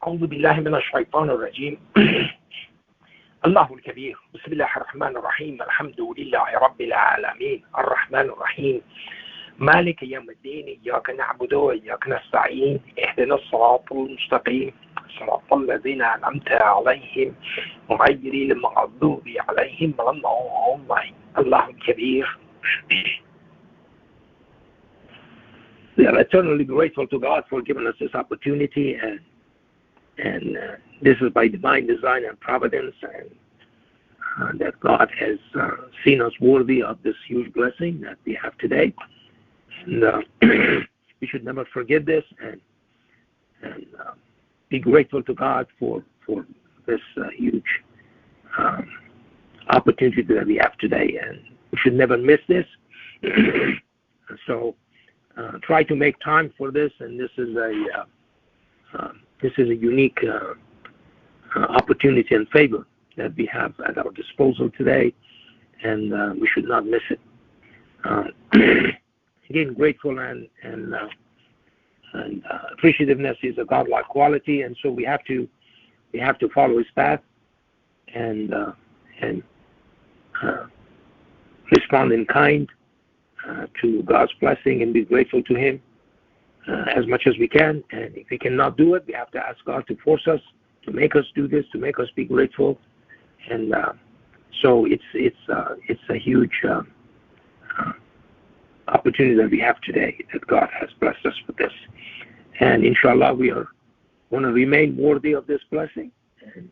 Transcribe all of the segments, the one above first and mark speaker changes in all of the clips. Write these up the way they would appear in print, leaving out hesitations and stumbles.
Speaker 1: أعوذ بالله من الشيطان الرجيم الله الكبير بسم الله الرحمن الرحيم الحمد لله رب العالمين الرحمن الرحيم مالك يوم الدين إياك نعبد وإياك نستعين اهدنا الصراط المستقيم صراط الذين أنعمت عليهم غير المغضوب عليهم ولا الضالين الله الكبير. We are eternally grateful to God for giving us this opportunity, and this is by divine design and providence, and that God has seen us worthy of this huge blessing that we have today. And we should never forget this and be grateful to God for this huge opportunity that we have today, and we should never miss this. So try to make time for this, and this is a unique opportunity and favor that we have at our disposal today, and we should not miss it. Again, grateful and appreciativeness is a godlike quality, and so we have to follow His path and respond in kind to God's blessing and be grateful to Him as much as we can. And if we cannot do it, we have to ask God to force us, to make us do this, to make us be grateful. And so it's a huge opportunity that we have today, that God has blessed us with this. And inshallah, we are going to remain worthy of this blessing. And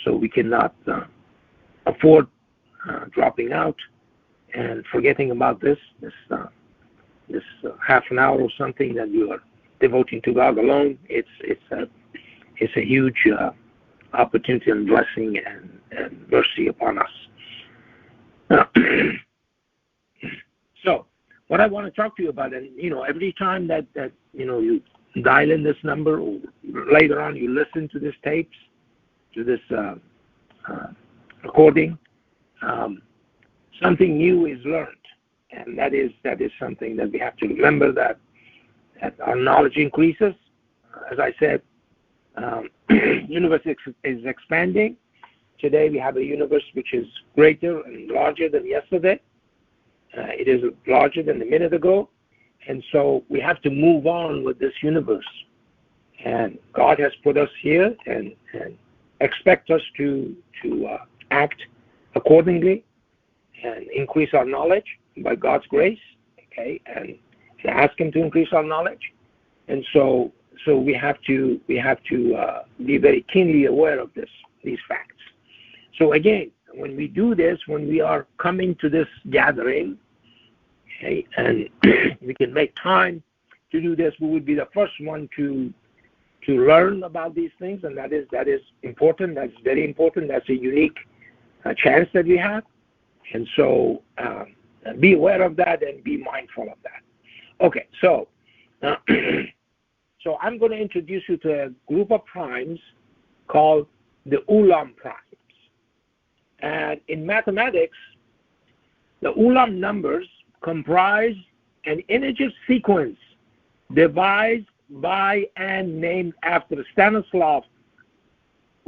Speaker 1: so we cannot afford dropping out and forgetting about this half an hour or something that you are devoting to God alone. It's a huge opportunity and blessing and mercy upon us. So what I want to talk to you about, and every time that you dial in this number, or later on you listen to this tapes, to this recording, something new is learned, and that is something that we have to remember, that our knowledge increases. As I said, universe is expanding. Today we have a universe which is greater and larger than yesterday. It is larger than a minute ago, and so we have to move on with this universe. And God has put us here and expect us to act accordingly and increase our knowledge by God's grace, okay, and ask Him to increase our knowledge. And so we have to be very keenly aware of these facts. So again, when we do this, when we are coming to this gathering, okay, and we can make time to do this, we would be the first one to learn about these things, and that is important. That's very important. That's a unique chance that we have. And so be aware of that and be mindful of that. Okay, so I'm going to introduce you to a group of primes called the Ulam Primes. And in mathematics, the Ulam numbers comprise an integer sequence devised by and named after Stanislaw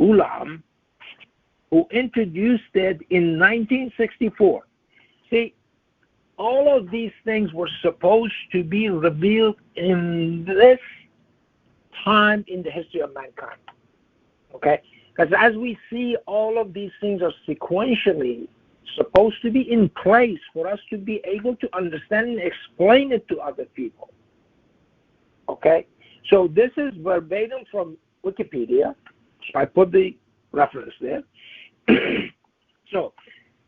Speaker 1: Ulam, who introduced it in 1964. See, all of these things were supposed to be revealed in this time in the history of mankind. Okay? Because as we see, all of these things are sequentially supposed to be in place for us to be able to understand and explain it to other people. Okay? So this is verbatim from Wikipedia. So I put the reference there. So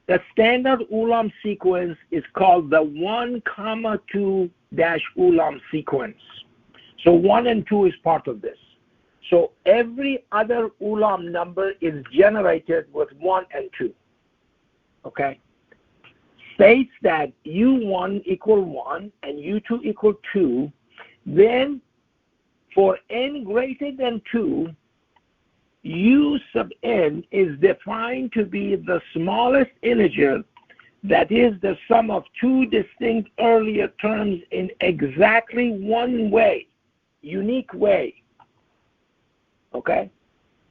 Speaker 1: the standard Ulam sequence is called the 1,2 Ulam sequence. So 1 and 2 is part of this. So every other Ulam number is generated with 1 and 2. Okay? States that U1 equal 1 and U2 equal 2. Then for n greater than 2, U sub n is defined to be the smallest integer that is the sum of two distinct earlier terms in exactly one way, unique way. Okay?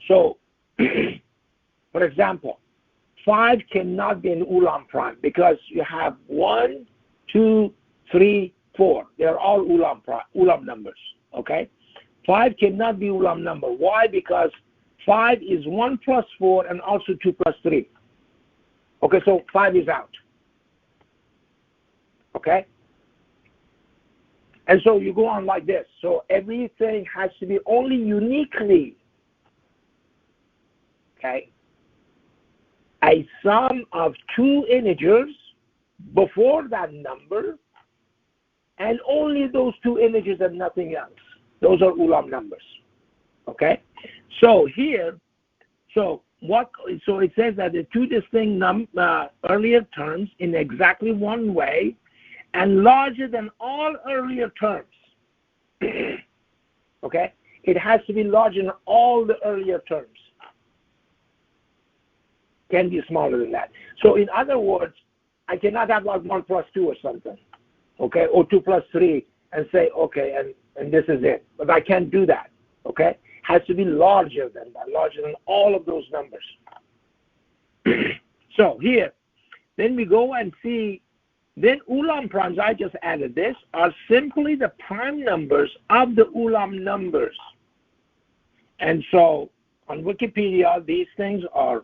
Speaker 1: So, for example, 5 cannot be an Ulam Prime because you have 1, 2, 3, 4. They're all Ulam numbers. Okay? 5 cannot be Ulam number. Why? Because 5 is 1 plus 4 and also 2 plus 3. Okay, so 5 is out. Okay? And so you go on like this. So everything has to be only uniquely, okay, a sum of 2 integers before that number, and only those 2 integers and nothing else. Those are Ulam numbers. Okay? So here, so it says that the 2 distinct earlier terms in exactly one way and larger than all earlier terms. Okay? It has to be larger than all the earlier terms. Can be smaller than that. So in other words, I cannot have like 1 plus 2 or something. Okay? Or 2 plus 3 and say, okay, and this is it. But I can't do that. Okay? Has to be larger than that, larger than all of those numbers. So here, then we go and see, then Ulam primes, I just added this, are simply the prime numbers of the Ulam numbers. And so on Wikipedia, these things are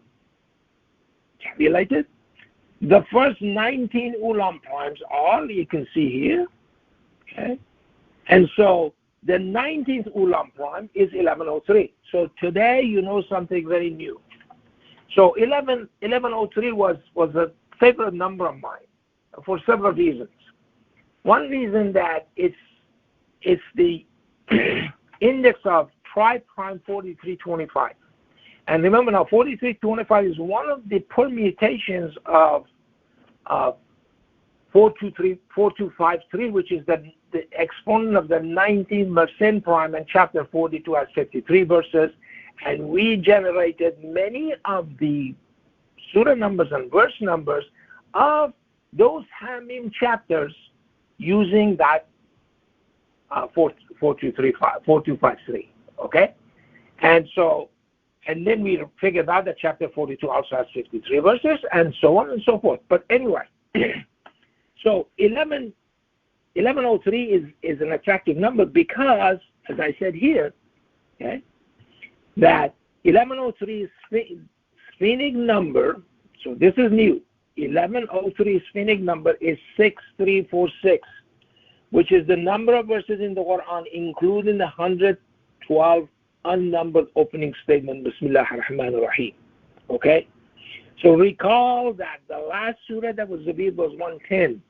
Speaker 1: tabulated. The first 19 Ulam primes are, you can see here, okay? And so the 19th Ulam prime is 1103. So today you know something very new. So 1103 was a favorite number of mine for several reasons. One reason that it's the index of tri-prime 4325. And remember now, 4325 is one of the permutations of 4253, which is the exponent of the 19th Mersenne prime, and chapter 42 has 53 verses. And we generated many of the surah numbers and verse numbers of those Hamim chapters using that 4253. Okay? And then we figured out that chapter 42 also has 53 verses, and so on and so forth. But anyway, so 1103 is an attractive number because, as I said here, okay, that 1103 is Sphenic number. So this is new. 1103 Sphenic number is 6346, which is the number of verses in the Quran, including the 112 unnumbered opening statement, Bismillah ar-Rahman ar-Rahim. Okay? So recall that the last surah that was revealed was 110.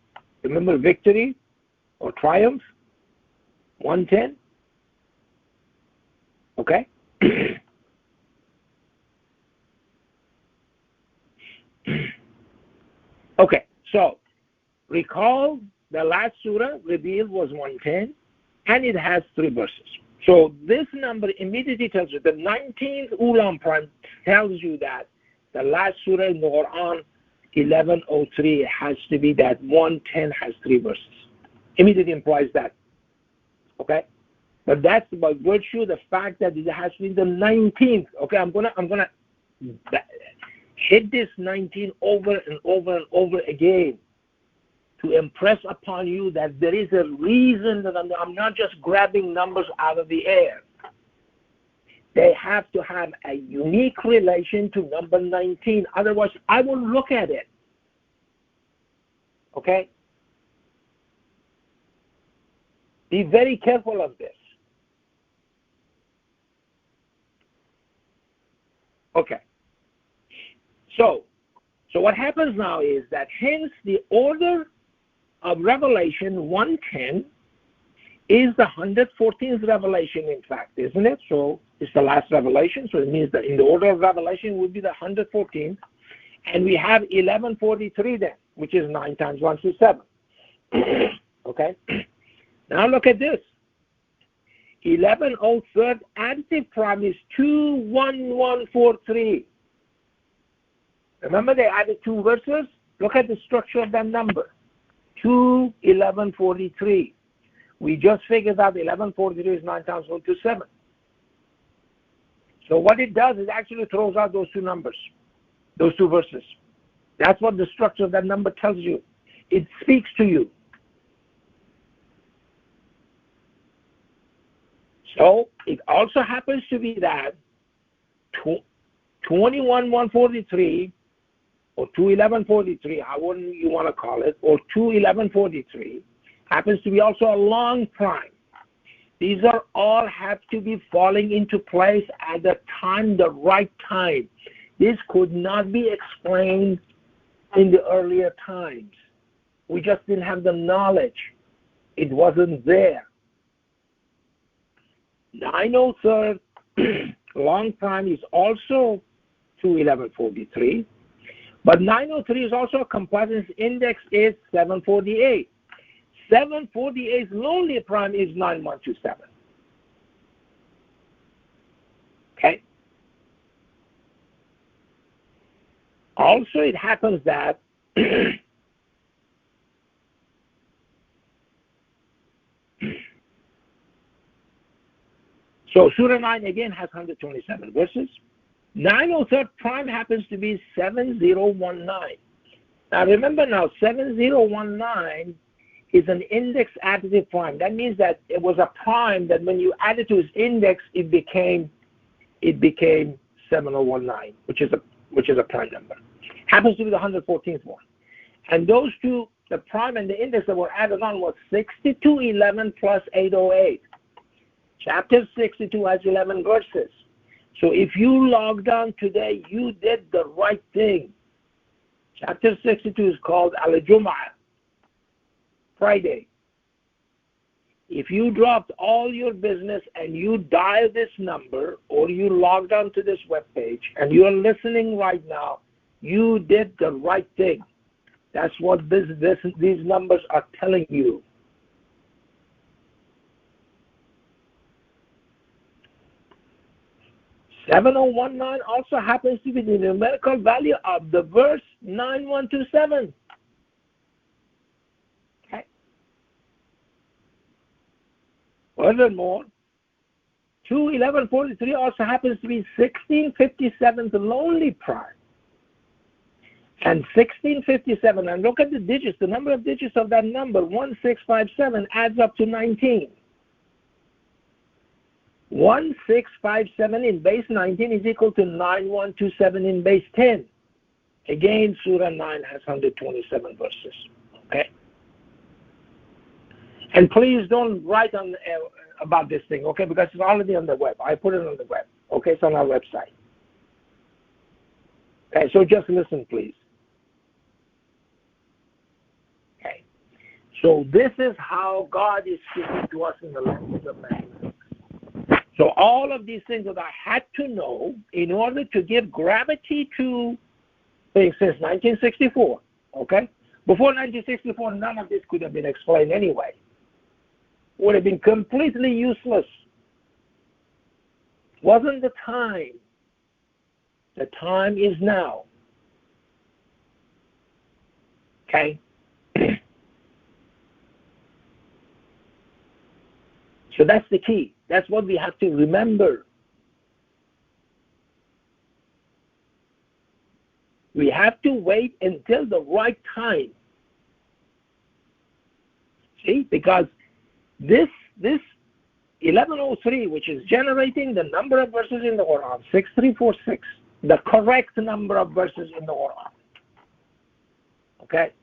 Speaker 1: Remember victory or triumph? 110? Okay? Okay, so recall the last surah revealed was 110, and it has 3 verses. So this number immediately tells you, the 19th Ulam Prime tells you that the last surah in the Quran, 1103, has to be that 110 has 3 verses. Immediately implies that. Okay? But that's by virtue of the fact that it has to be the 19th. Okay, I'm gonna hit this 19 over and over and over again to impress upon you that there is a reason that I'm not just grabbing numbers out of the air. They have to have a unique relation to number 19. Otherwise, I won't look at it. Okay? Be very careful of this. Okay. So what happens now is that hence the order of revelation 110 is the 114th revelation, in fact, isn't it? So it's the last revelation, so it means that in the order of revelation would be the 114th, and we have 1143 then, which is 9 times 1 to 7. Okay? Now look at this. 1103rd additive prime is 21143. Remember they added 2 verses? Look at the structure of that number. 21143. We just figured out 1143 is 9 times 1 to 7. So what it does is actually throws out those two numbers, those two verses. That's what the structure of that number tells you. It speaks to you. So it also happens to be that 21,143 or 211,43, however you want to call it, or 211,43 happens to be also a long prime. These are all have to be falling into place at the time, the right time. This could not be explained in the earlier times. We just didn't have the knowledge. It wasn't there. 903rd long prime is also 211,43, but 903 is also a comprise. Index is 748. 748's lonely prime is 9127. Okay. Also, it happens that so Surah 9 again has 127 verses. 903rd prime happens to be 7019. Now remember now, 7019 is an index additive prime. That means that it was a prime that when you add it to its index, it became 7019, which is a prime number. Happens to be the 114th one. And those two, the prime and the index that were added on was 6211 plus 808. Chapter 62 has 11 verses. So if you logged on today, you did the right thing. Chapter 62 is called Al-Jum'ah, Friday. If you dropped all your business and you dial this number, or you logged on to this webpage and you're listening right now, you did the right thing. That's what these numbers are telling you. $7019 also happens to be the numerical value of the verse 9127. Okay. Furthermore, 21143 also happens to be 1657's lonely prime. And 1657, and look at the digits, the number of digits of that number, 1657, adds up to 19. 1657 in base 19 is equal to 9127 in base 10. Again, Surah 9 has 127 verses. Okay? And please don't write on about this thing, okay? Because it's already on the web. I put it on the web. Okay, it's on our website. Okay, so just listen, please. Okay. So this is how God is speaking to us in the language of mathematics. So all of these things that I had to know in order to give gravity to things since 1964, okay? Before 1964, none of this could have been explained anyway. Would have been completely useless. Wasn't the time. The time is now. Okay? So that's the key. That's what we have to remember. We have to wait until the right time. See, because this 1103, which is generating the number of verses in the Quran, 6346, the correct number of verses in the Quran. Okay?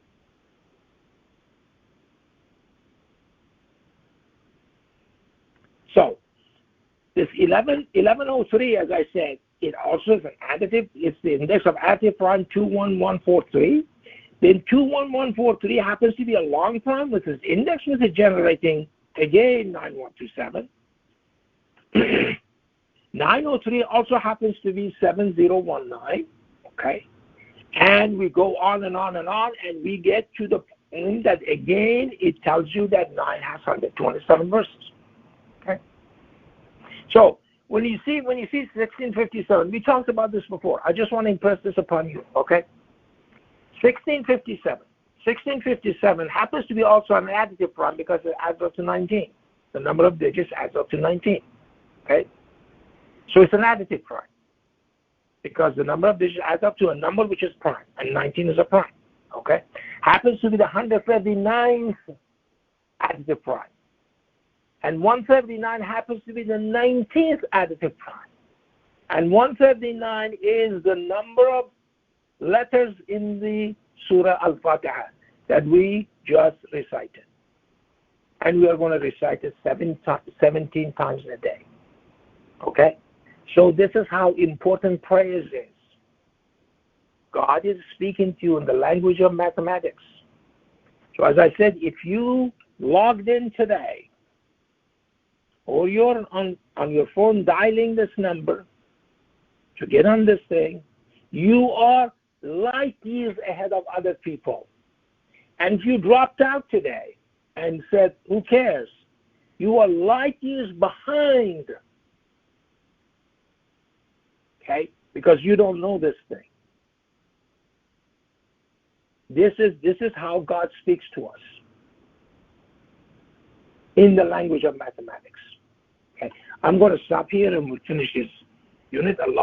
Speaker 1: So, this 1103, as I said, it also is an additive. It's the index of additive prime 21143. Then 21143 happens to be a long prime with its index, which is generating, again, 9127. 903 also happens to be 7019. Okay? And we go on and on and on, and we get to the point that, again, it tells you that 9 has 127 verses. Okay? So, when you see 1657, we talked about this before. I just want to impress this upon you, okay? 1657 happens to be also an additive prime because it adds up to 19. The number of digits adds up to 19, okay? So it's an additive prime, because the number of digits adds up to a number which is prime, and 19 is a prime. Okay? Happens to be the 139th additive prime. And 139 happens to be the 19th additive prime. And 139 is the number of letters in the Surah Al-Fatiha that we just recited. And we are going to recite it 17 times a day. Okay? So this is how important prayers is. God is speaking to you in the language of mathematics. So as I said, if you logged in today, or you're on your phone dialing this number to get on this thing, you are light years ahead of other people. And if you dropped out today and said, who cares? You are light years behind. Okay? Because you don't know this thing. This is how God speaks to us in the language of mathematics. Okay? I'm going to stop here and we'll finish this unit. Allah.